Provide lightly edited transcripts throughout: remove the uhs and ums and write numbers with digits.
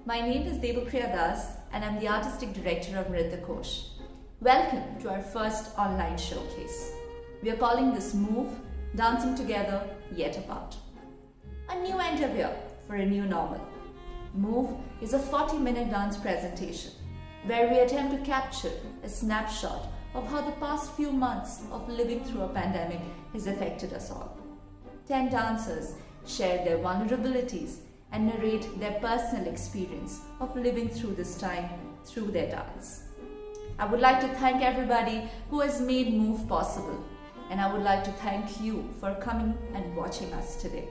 My name is Debapriya and I'm the Artistic Director of Nrityakosh. Welcome to our first online showcase. We are calling this M.O.V.E, Dancing Together Yet Apart. A new endeavor for a new normal. M.O.V.E is a 40-minute dance presentation where we attempt to capture a snapshot of how the past few months of living through a pandemic has affected us all. 10 dancers share their vulnerabilities and narrate their personal experience of living through this time through their dance. I would like to thank everybody who has made M.O.V.E possible, and I would like to thank you for coming and watching us today.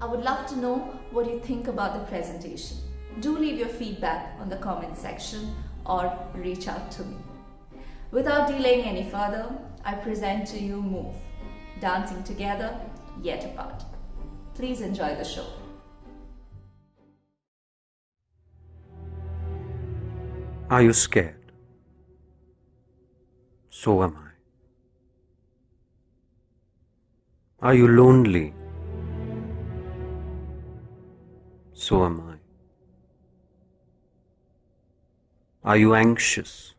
I would love to know what you think about the presentation. Do leave your feedback on the comment section or reach out to me. Without delaying any further, I present to you M.O.V.E, Dancing Together Yet Apart. Please enjoy the show. Are you scared? So am I. Are you lonely? So am I. Are you anxious?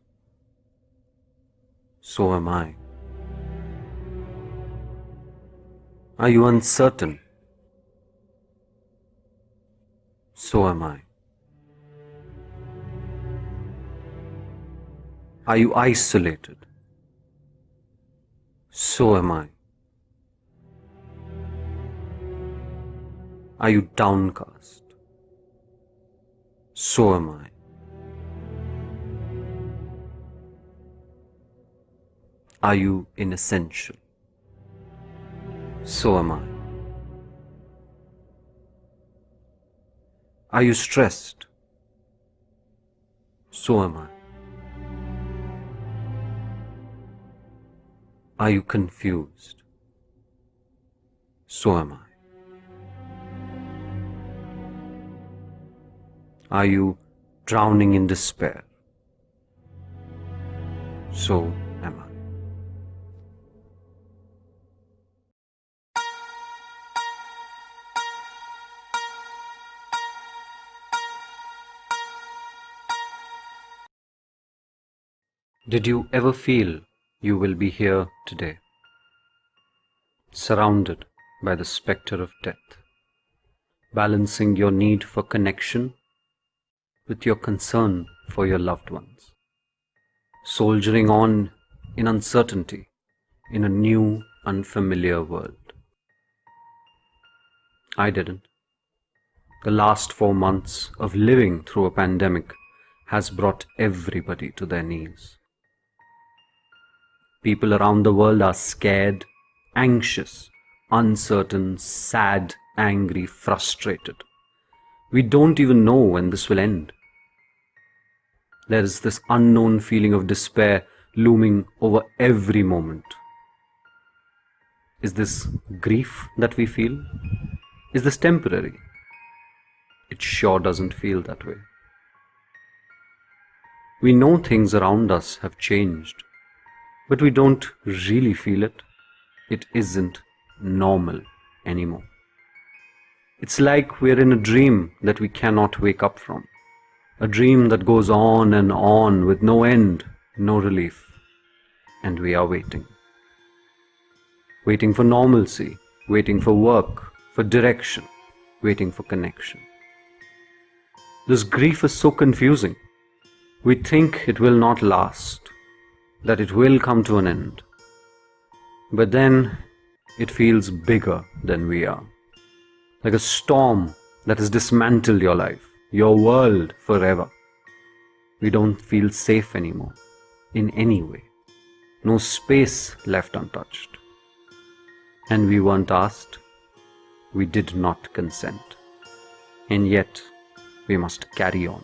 So am I. Are you uncertain? So am I. Are you isolated? So am I. Are you downcast? So am I. Are you inessential? So am I. Are you stressed? So am I. Are you confused? So am I. Are you drowning in despair? So am I. Did you ever feel you will be here today, surrounded by the spectre of death, balancing your need for connection with your concern for your loved ones, soldiering on in uncertainty in a new, unfamiliar world? I didn't. The last 4 months of living through a pandemic has brought everybody to their knees. People around the world are scared, anxious, uncertain, sad, angry, frustrated. We don't even know when this will end. There is this unknown feeling of despair looming over every moment. Is this grief that we feel? Is this temporary? It sure doesn't feel that way. We know things around us have changed, but we don't really feel it. It isn't normal anymore. It's like we're in a dream that we cannot wake up from. A dream that goes on and on with no end, no relief. And we are waiting. Waiting for normalcy, waiting for work, for direction, waiting for connection. This grief is so confusing. We think it will not last, that it will come to an end. But then it feels bigger than we are. Like a storm that has dismantled your life, your world forever. We don't feel safe anymore, in any way. No space left untouched. And we weren't asked. We did not consent. And yet, we must carry on.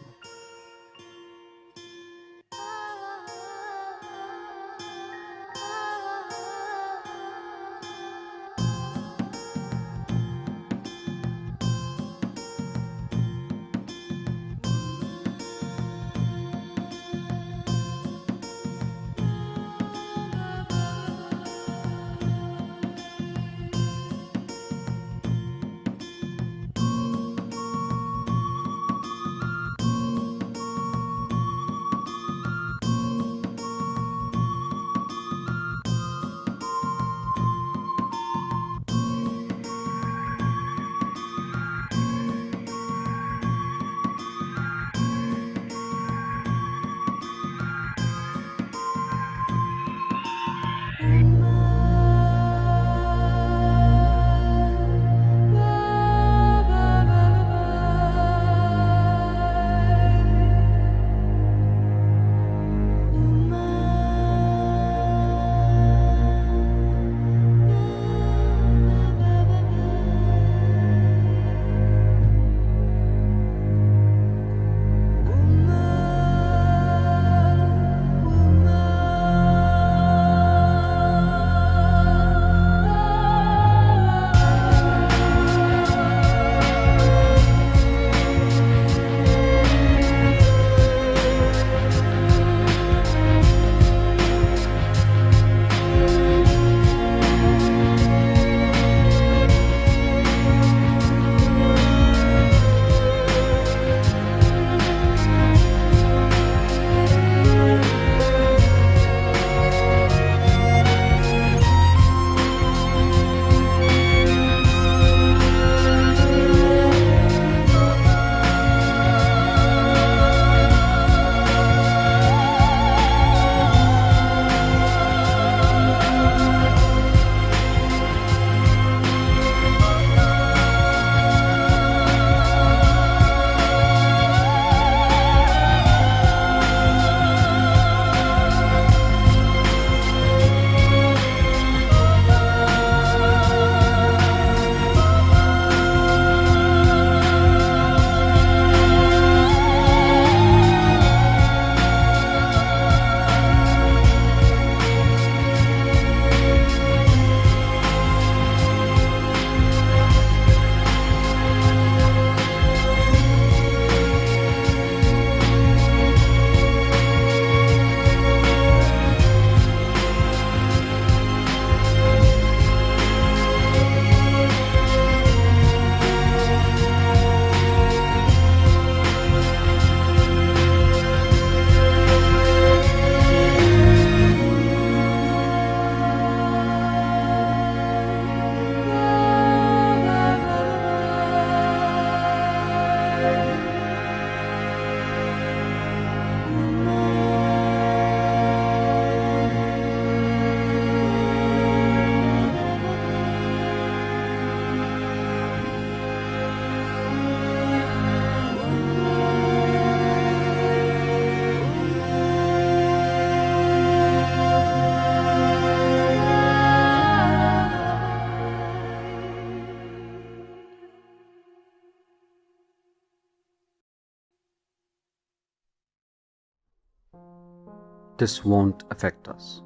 this won't affect us.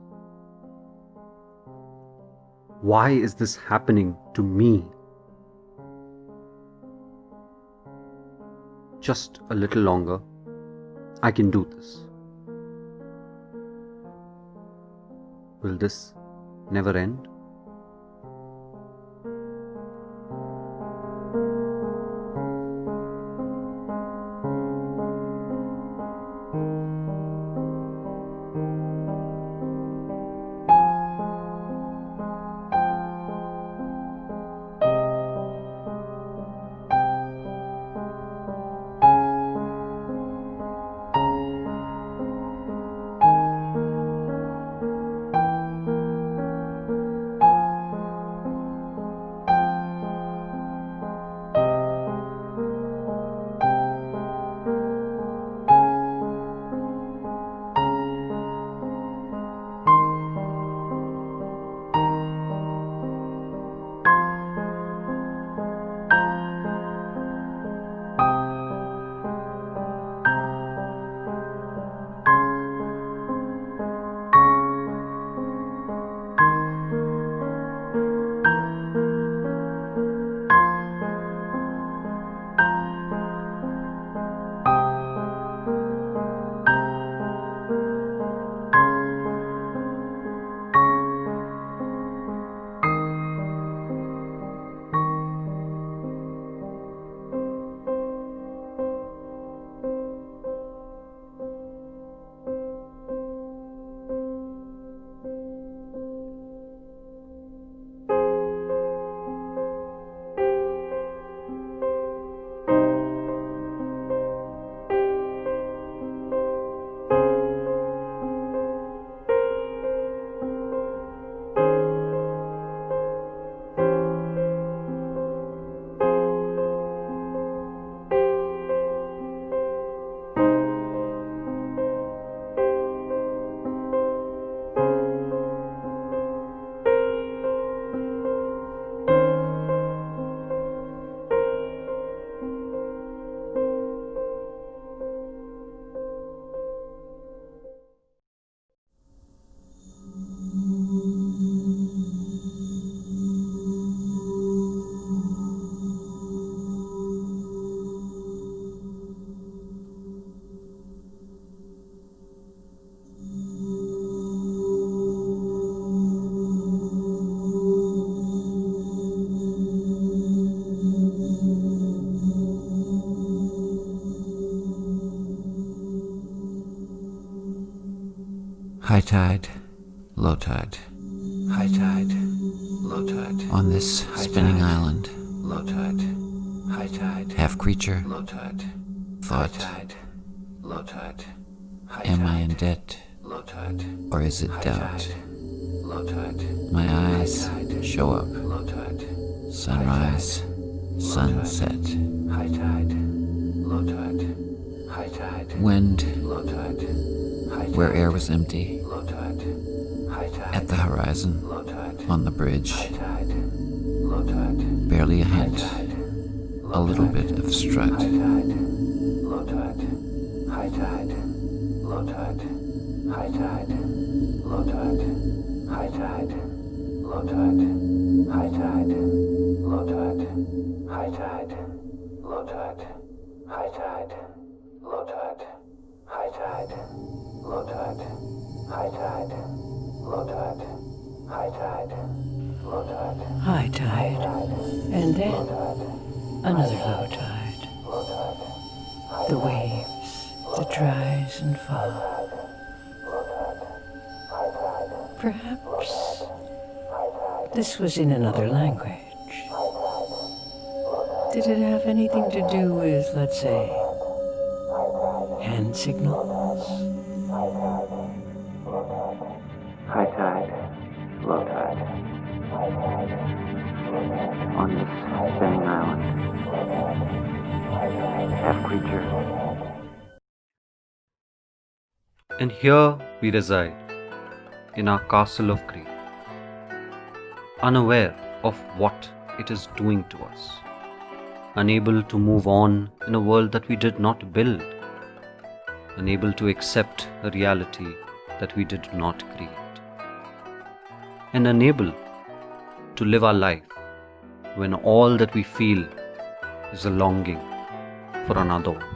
Why is this happening to me? Just a little longer. I can do this. Will this never end? High tide, low tide. High tide, low tide. On this spinning island, low tide. High tide, half creature, low tide. Thought, low tide. Am I in debt, low tide, or is it doubt? Low tide. My eyes show up. Low tide. Sunrise, sunset. High tide, low tide. High tide. Wind, low tide. Where air was empty, low tide. High tide. At the horizon, low tide. On the bridge, high tide. Low tide. Barely a hint, a little bit of strut. High tide. Low tide. High tide. Low tide. High tide. Low tide. High tide. Low tide. High tide. Low tide. High tide. Low tide. High tide. Low tide. High tide. Low tide. High tide. Low tide. High tide. Low tide. High tide. And then another low tide. The waves that rise and fall. Perhaps this was in another language. Did it have anything to do with, let's say, hand signals? High tide, low tide. On this spinning island, half creature. And here we reside, in our castle of grief, unaware of what it is doing to us, unable to move on in a world that we did not build, unable to accept a reality that we did not create, and unable to live our life when all that we feel is a longing for another one.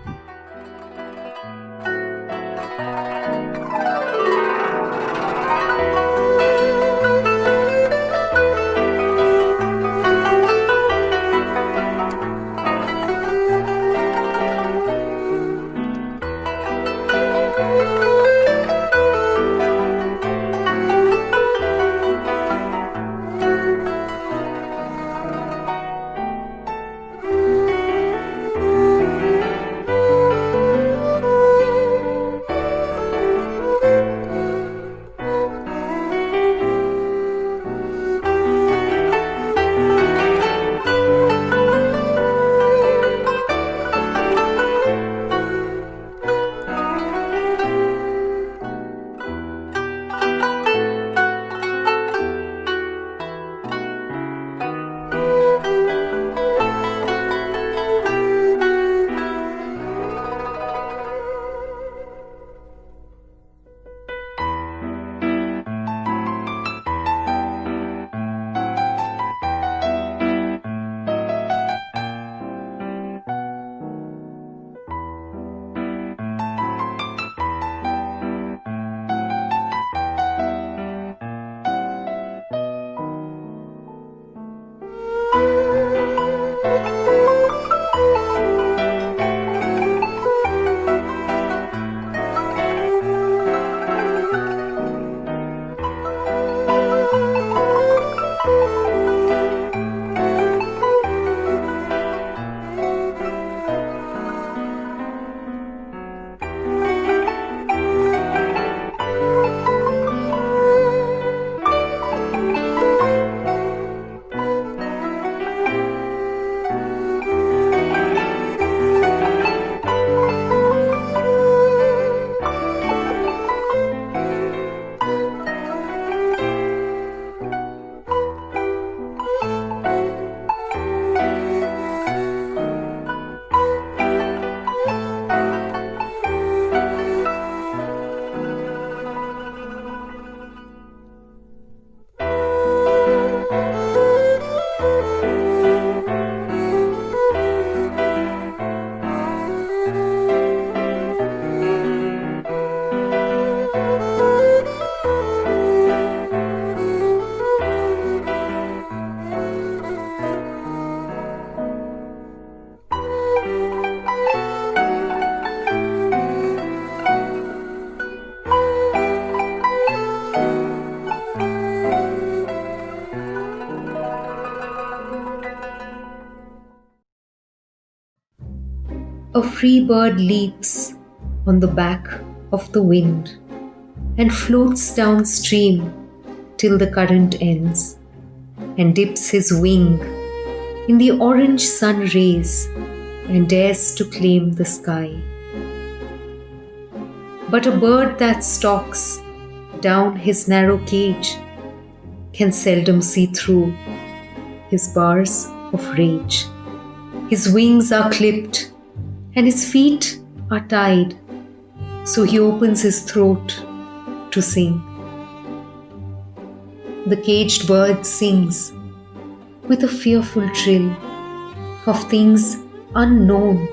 A free bird leaps on the back of the wind and floats downstream till the current ends, and dips his wing in the orange sun rays and dares to claim the sky. But a bird that stalks down his narrow cage can seldom see through his bars of rage. His wings are clipped and his feet are tied, so he opens his throat to sing. The caged bird sings with a fearful trill of things unknown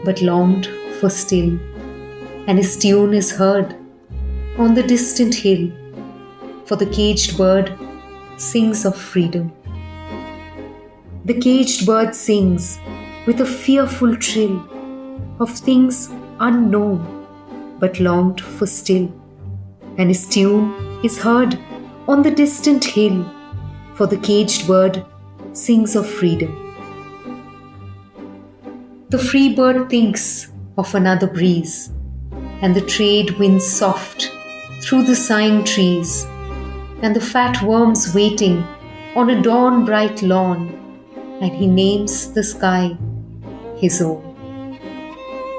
but longed for still, and his tune is heard on the distant hill, for the caged bird sings of freedom. The caged bird sings with a fearful trill of things unknown but longed for still, and his tune is heard on the distant hill, for the caged bird sings of freedom. The free bird thinks of another breeze, and the trade winds soft through the sighing trees, and the fat worms waiting on a dawn bright lawn, and he names the sky his own.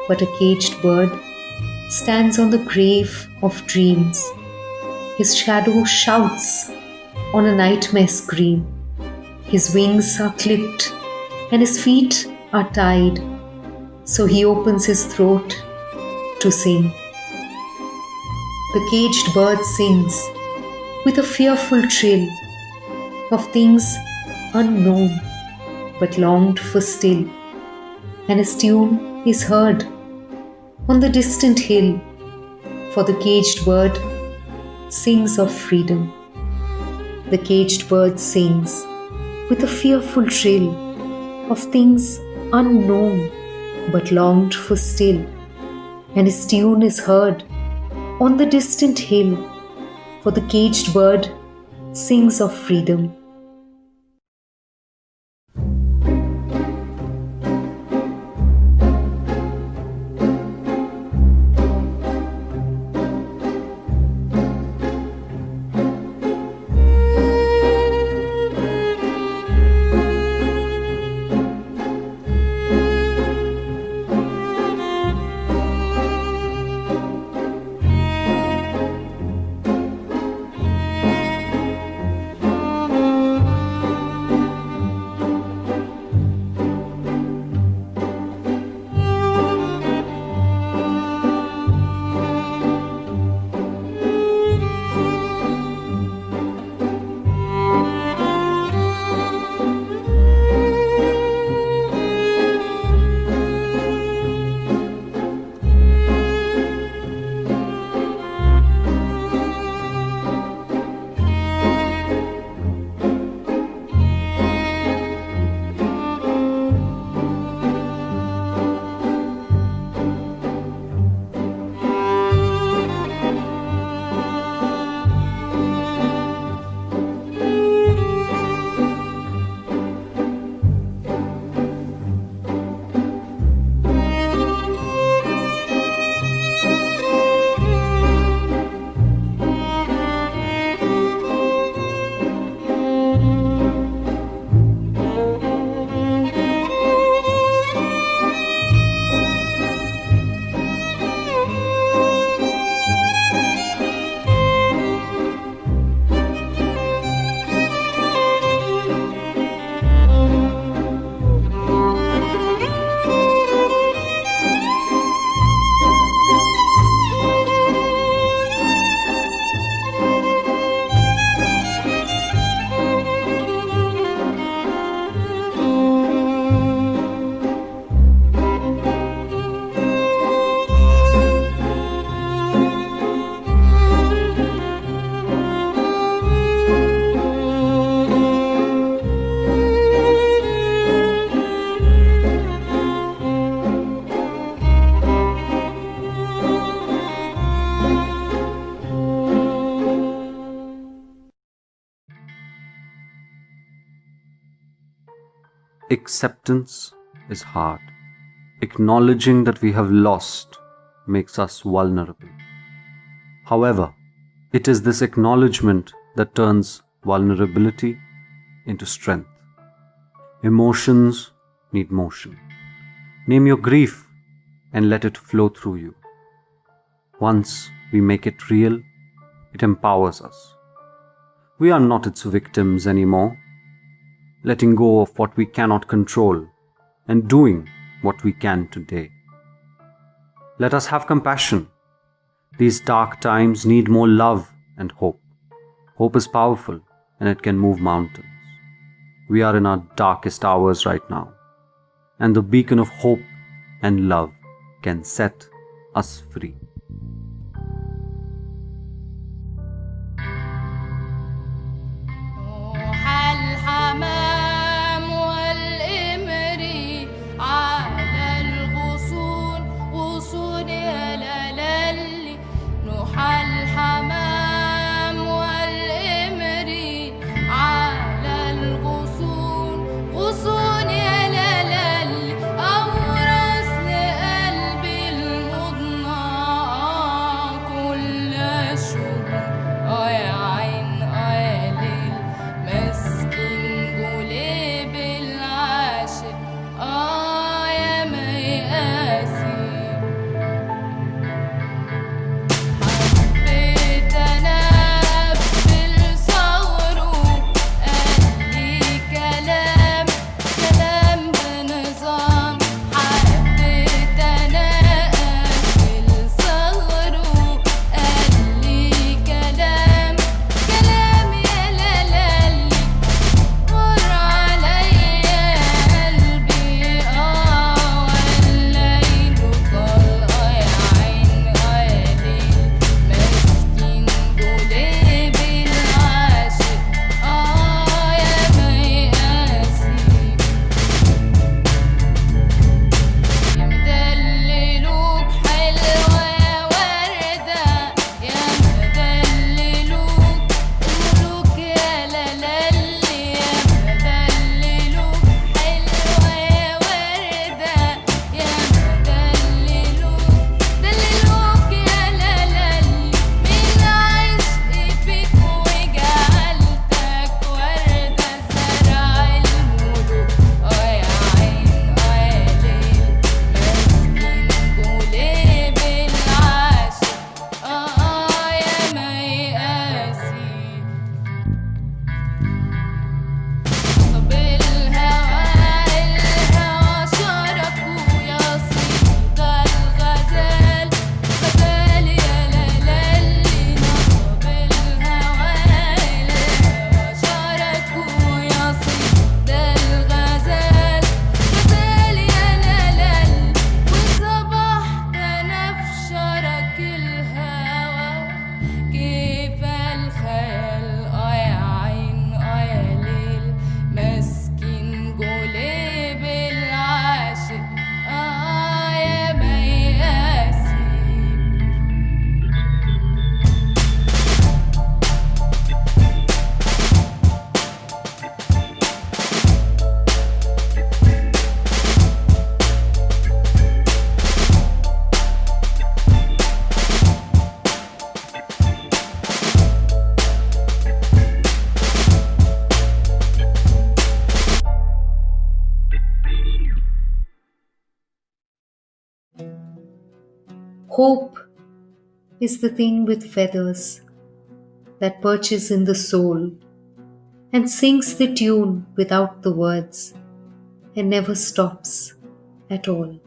But a caged bird stands on the grave of dreams. His shadow shouts on a nightmare scream. His wings are clipped and his feet are tied, so he opens his throat to sing. the caged bird sings with a fearful trill of things unknown but longed for still, and his tune is heard on the distant hill, for the caged bird sings of freedom. The caged bird sings with a fearful trill of things unknown but longed for still, and his tune is heard on the distant hill, for the caged bird sings of freedom. Acceptance is hard. Acknowledging that we have lost makes us vulnerable. However, it is this acknowledgement that turns vulnerability into strength. Emotions need motion. Name your grief and let it flow through you. Once we make it real, it empowers us. We are not its victims anymore. Letting go of what we cannot control and doing what we can today. Let us have compassion. These dark times need more love and hope. Hope is powerful and it can move mountains. We are in our darkest hours right now, and the beacon of hope and love can set us free. Hope is the thing with feathers that perches in the soul and sings the tune without the words and never stops at all.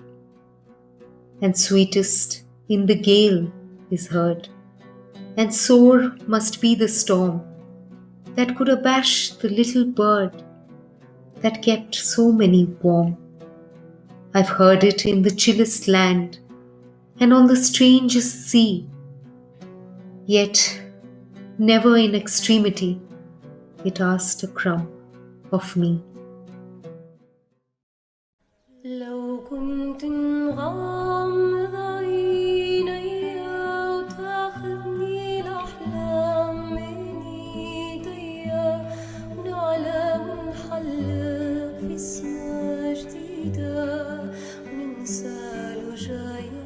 And sweetest in the gale is heard, and sore must be the storm that could abash the little bird that kept so many warm. I've heard it in the chillest land and on the strangest sea, yet never in extremity it asked a crumb of me. لو كنت نغمض عيني وتاخذني الأحلام من ايديا ونعلى ونحلق في سما جديدة وننسى الوجايا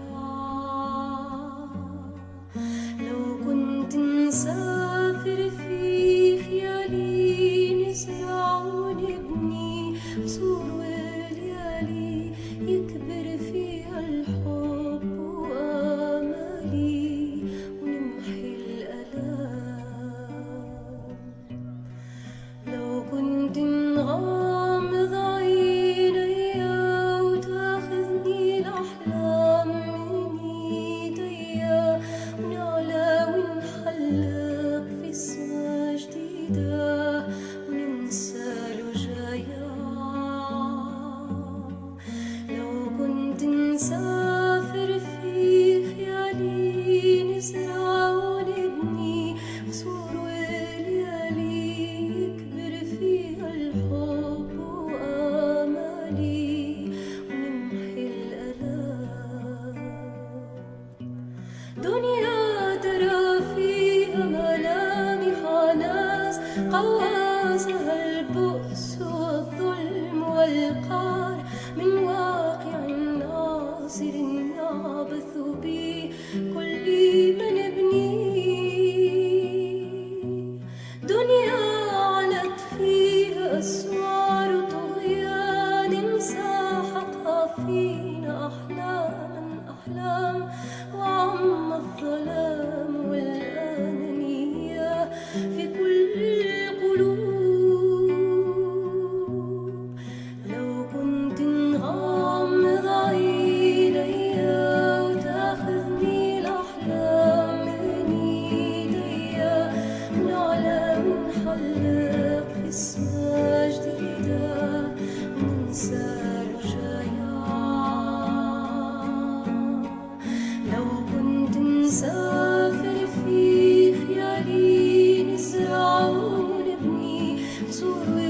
لو كنت نسافر في خيالي نزرع ونبني بصور يكبر فيها الحب وآمالي ونمحي الألام لو كنت نغمض عيني وتاخذني الأحلام من ايديا ونعلى ونحلق في سما جديدة وننسى الوجايا نسافر في خيالي نزرع ونبني قصور وليالي يكبر فيها الحب وآمالي ونمحي الألام دنيا ترى فيها ملامح ناس قواسها البؤس والظلم والقهر من واقع ناصر يعبث بي كل من ابني دنيا علت فيها أسوار طغيان ساحقها فينا أحلام وعم الظلام والأنانية في كل القلوب لو كنت نغمض عيني وتاخذني الأحلام من ايديا ونعلى ونحلق في سما جديدة وننسى الوجايا لو كنت نسافر في خيالي نزرع ونبني قصور